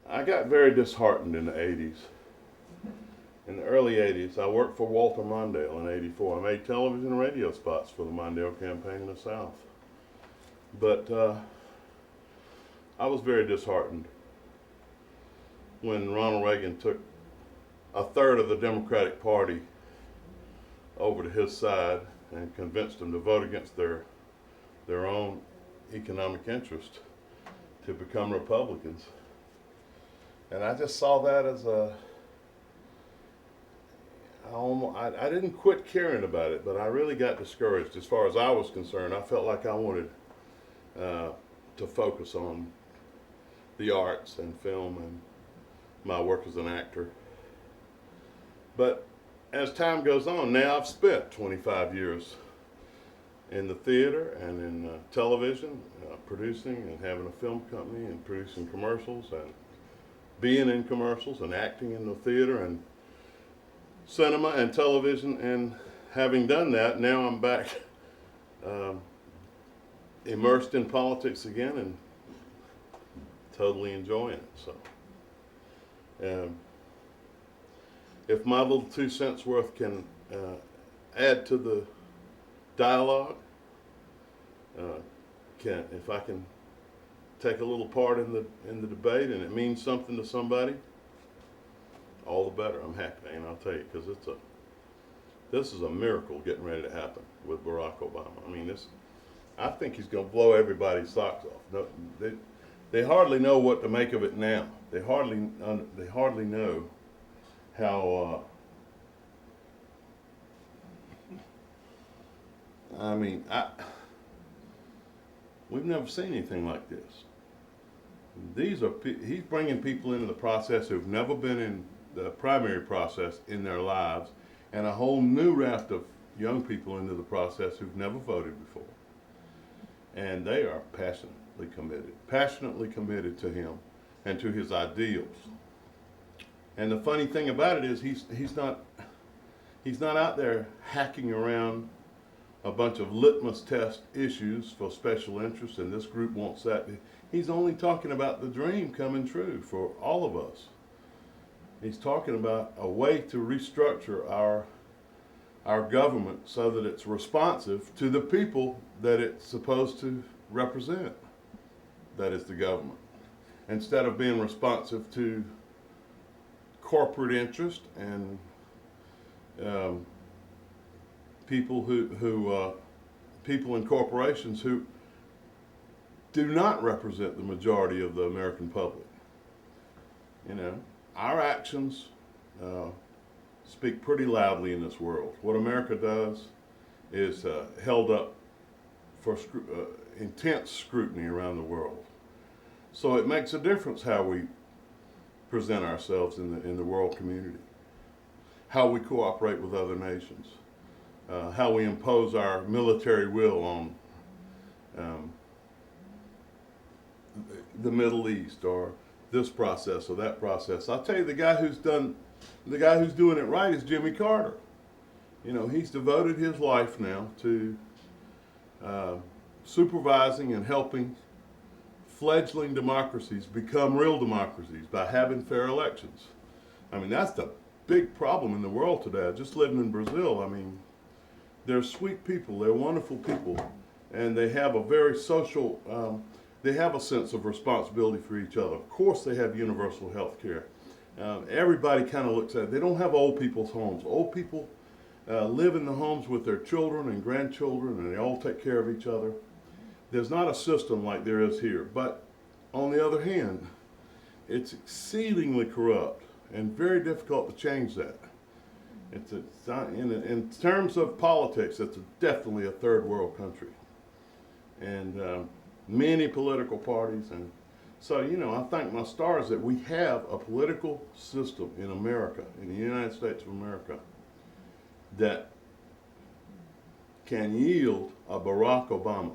I got very disheartened in the 80s. In the early 80s, I worked for Walter Mondale in 84. I made television and radio spots for the Mondale campaign in the South. But I was very disheartened when Ronald Reagan took a third of the Democratic Party over to his side and convinced them to vote against their own economic interest to become Republicans. And I just saw that as I didn't quit caring about it, but I really got discouraged. As far as I was concerned, I felt like I wanted to focus on the arts and film and my work as an actor. But as time goes on, now I've spent 25 years in the theater and in television, producing and having a film company and producing commercials and being in commercials and acting in the theater and cinema and television. And having done that, now I'm back immersed in politics again and totally enjoying it. So if my little 2 cents worth can add to the dialogue, if I can take a little part in the debate and it means something to somebody, all the better. I'm happy, and I'll tell you, because this is a miracle getting ready to happen with Barack Obama. I mean, I think he's going to blow everybody's socks off. No, they hardly know what to make of it now. They hardly know how. I mean, we've never seen anything like this. He's bringing people into the process who've never been in the primary process in their lives, and a whole new raft of young people into the process who've never voted before. And they are passionately committed to him and to his ideals. And the funny thing about it is he's not out there hacking around a bunch of litmus test issues for special interests, and this group wants that. He's only talking about the dream coming true for all of us. He's talking about a way to restructure our government so that it's responsive to the people that it's supposed to represent, that is the government, instead of being responsive to corporate interest and people people in corporations who do not represent the majority of the American public. You know, our actions speak pretty loudly in this world. What America does is held up for intense scrutiny around the world. So it makes a difference how we present ourselves in the world community, how we cooperate with other nations, how we impose our military will on the Middle East or this process or that process. I'll tell you, the guy who's doing it right is Jimmy Carter. You know, he's devoted his life now to supervising and helping fledgling democracies become real democracies by having fair elections. I mean, that's the big problem in the world today. Just living in Brazil, I mean, they're sweet people, they're wonderful people, and they have a very social, they have a sense of responsibility for each other. Of course they have universal health care. Everybody kind of looks at it. They don't have old people's homes. Old people live in the homes with their children and grandchildren, and they all take care of each other. There's not a system like there is here. But on the other hand, it's exceedingly corrupt and very difficult to change that. In terms of politics, it's definitely a third world country. And many political parties. And so, you know, I thank my stars that we have a political system in America, in the United States of America, that can yield a Barack Obama